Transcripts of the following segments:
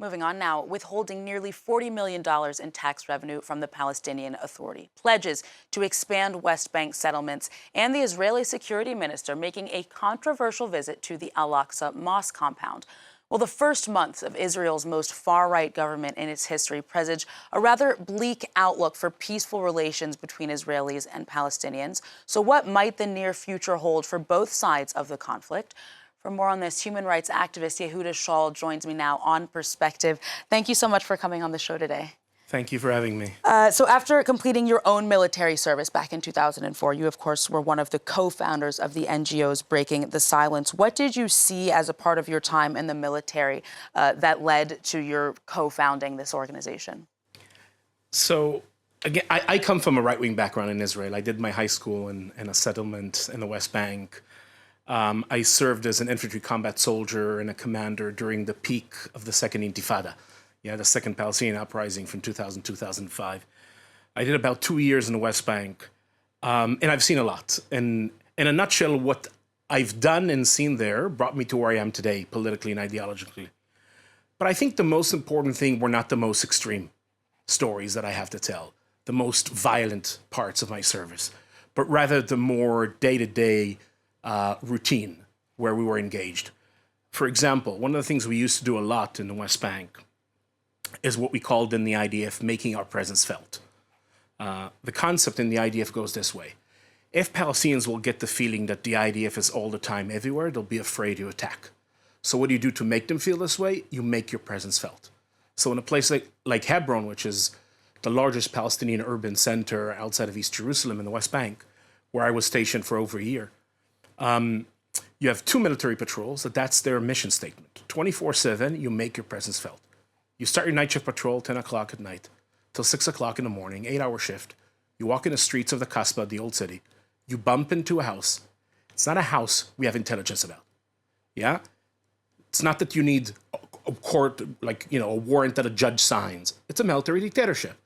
Moving on now, withholding nearly $40 million in tax revenue from the Palestinian Authority, pledges to expand West Bank settlements, and the Israeli security minister making a controversial visit to the Al-Aqsa mosque compound. Well, the first months of Israel's most far-right government in its history presage a rather bleak outlook for peaceful relations between Israelis and Palestinians. So what might the near future hold for both sides of the conflict? For more on this, human rights activist Yehuda Shaul joins me now on Perspective. Thank you so much for coming on the show today. Thank you for having me. So after completing your own military service back in 2004, you, of course, were one of the co-founders of the NGOs Breaking the Silence. What did you see as a part of your time in the military that led to your co-founding this organization? So, again, I come from a right-wing background in Israel. I did my high school in a settlement in the West Bank. I served as an infantry combat soldier and a commander during the peak of the Second Intifada. Yeah, the Second Palestinian Uprising from 2000-2005. I did about 2 years in the West Bank, and I've seen a lot. And in a nutshell, what I've done and seen there brought me to where I am today, politically and ideologically. But I think the most important thing were not the most extreme stories that I have to tell, the most violent parts of my service, but rather the more day-to-day routine where we were engaged. For example, one of the things we used to do a lot in the West Bank is what we called in the IDF making our presence felt. The concept in the IDF goes this way. If Palestinians will get the feeling that the IDF is all the time everywhere, they'll be afraid to attack. So what do you do to make them feel this way? You make your presence felt. So in a place like Hebron, which is the largest Palestinian urban center outside of East Jerusalem in the West Bank, where I was stationed for over a year, you have 2 military patrols, that's their mission statement. 24/7, you make your presence felt. You start your night shift patrol 10 o'clock at night till 6 o'clock in the morning, 8-hour shift. You walk in the streets of the Kasbah, the old city. You bump into a house. It's not a house we have intelligence about. Yeah? It's not that you need a court, a warrant that a judge signs. It's a military dictatorship.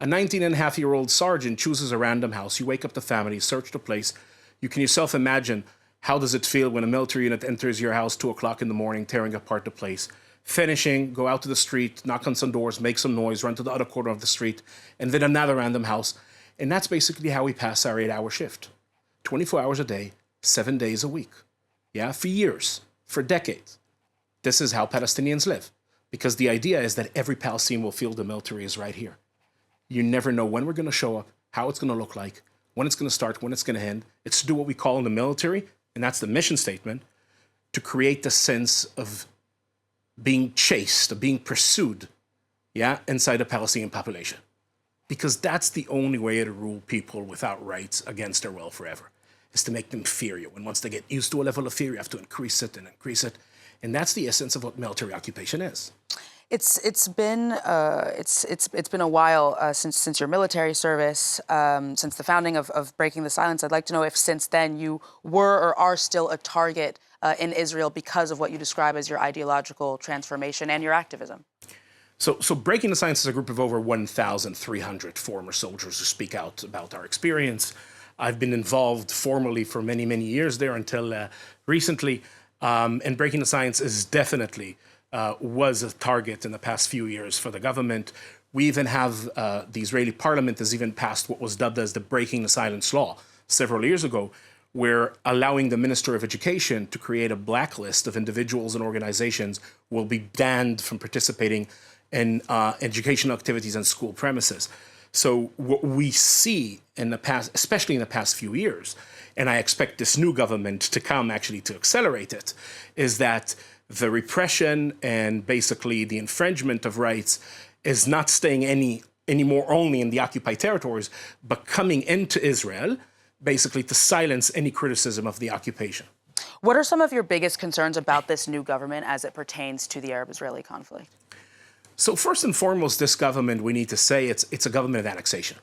A 19-and-a-half-year-old sergeant chooses a random house. You wake up the family, search the place. You can yourself imagine how does it feel when a military unit enters your house 2 o'clock in the morning, tearing apart the place. Finishing, go out to the street, knock on some doors, make some noise, run to the other corner of the street, and then another random house. And that's basically how we pass our 8-hour shift. 24 hours a day, 7 days a week. Yeah, for years, for decades. This is how Palestinians live. Because the idea is that every Palestinian will feel the military is right here. You never know when we're going to show up, how it's going to look like, when it's going to start, when it's going to end. It's to do what we call in the military, and that's the mission statement, to create the sense of being chased, of being pursued, yeah, inside the Palestinian population. Because that's the only way to rule people without rights against their will forever, is to make them fear you. And once they get used to a level of fear, you have to increase it and increase it. And that's the essence of what military occupation is. It's been a while since your military service, since the founding of Breaking the Silence. I'd like to know if since then you were or are still a target in Israel because of what you describe as your ideological transformation and your activism. So Breaking the Silence is a group of over 1,300 former soldiers who speak out about our experience. I've been involved formally for many, many years there until recently. And Breaking the Silence is definitely was a target in the past few years for the government. We even have, the Israeli parliament has even passed what was dubbed as the Breaking the Silence law several years ago, where allowing the Minister of Education to create a blacklist of individuals and organizations will be banned from participating in educational activities on school premises. So what we see in the past, especially in the past few years, and I expect this new government to come actually to accelerate it, is that the repression and basically the infringement of rights is not staying anymore only in the occupied territories, but coming into Israel, basically to silence any criticism of the occupation. What are some of your biggest concerns about this new government as it pertains to the Arab-Israeli conflict? So first and foremost, this government, we need to say it's a government of annexation.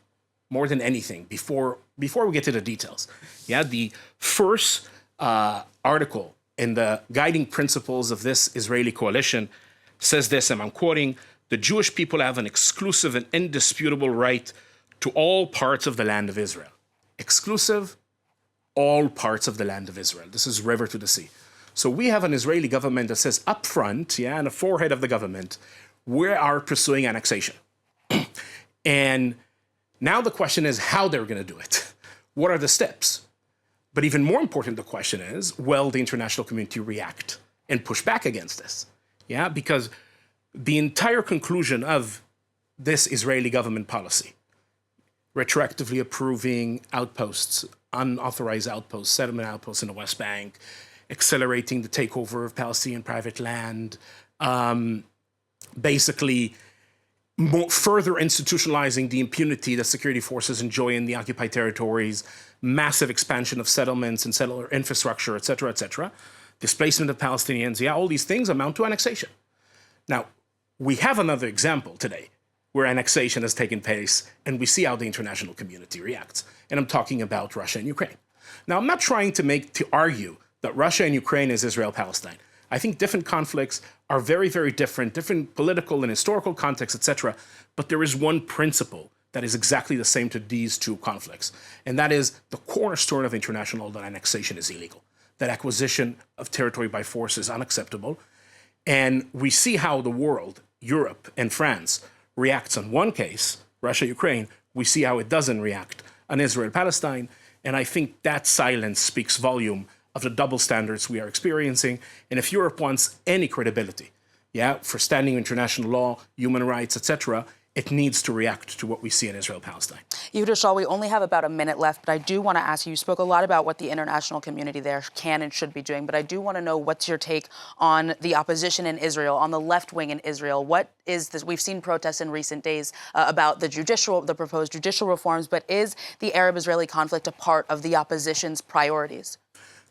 More than anything, before we get to the details. Yeah, the first article in the guiding principles of this Israeli coalition says this, and I'm quoting, "The Jewish people have an exclusive and indisputable right to all parts of the land of Israel." Exclusive, all parts of the land of Israel. This is river to the sea. So we have an Israeli government that says up front, yeah, on the forehead of the government, we are pursuing annexation. And now the question is how they're going to do it. What are the steps? But even more important, the question is, will the international community react and push back against this? Yeah, because the entire conclusion of this Israeli government policy, retroactively approving outposts, unauthorized outposts, settlement outposts in the West Bank, accelerating the takeover of Palestinian private land, basically further institutionalizing the impunity that security forces enjoy in the occupied territories, massive expansion of settlements and settler infrastructure, et cetera, displacement of Palestinians, yeah, all these things amount to annexation. Now, we have another example today where annexation has taken place, and we see how the international community reacts. And I'm talking about Russia and Ukraine. Now, I'm not trying to argue that Russia and Ukraine is Israel-Palestine. I think different conflicts are very, very different political and historical contexts, etc. But there is one principle that is exactly the same to these two conflicts, and that is the cornerstone of international law that annexation is illegal, that acquisition of territory by force is unacceptable. And we see how the world, Europe and France, reacts on one case, Russia-Ukraine. We see how it doesn't react on Israel-Palestine. And I think that silence speaks volume of the double standards we are experiencing. And if Europe wants any credibility, yeah, for standing international law, human rights, etc., it needs to react to what we see in Israel-Palestine. Yehuda Shaul, we only have about a minute left, but I do want to ask you, you spoke a lot about what the international community there can and should be doing, but I do want to know what's your take on the opposition in Israel, on the left wing in Israel. What is this? We've seen protests in recent days about the proposed judicial reforms, but is the Arab-Israeli conflict a part of the opposition's priorities?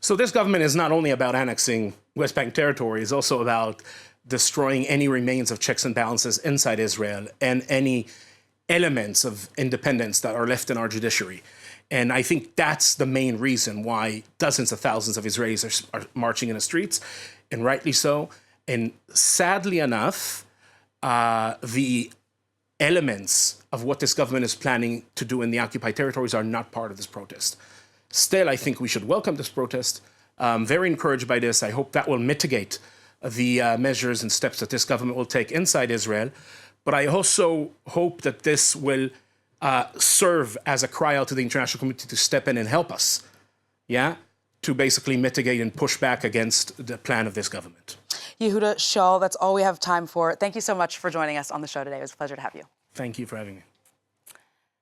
So this government is not only about annexing West Bank territory, it's also about destroying any remains of checks and balances inside Israel and any elements of independence that are left in our judiciary. And I think that's the main reason why dozens of thousands of Israelis are marching in the streets, and rightly so. And sadly enough, the elements of what this government is planning to do in the occupied territories are not part of this protest. Still, I think we should welcome this protest. I'm very encouraged by this. I hope that will mitigate the measures and steps that this government will take inside Israel. But I also hope that this will serve as a cry out to the international community to step in and help us, yeah, to basically mitigate and push back against the plan of this government. Yehuda Shaul, that's all we have time for. Thank you so much for joining us on the show today. It was a pleasure to have you. Thank you for having me.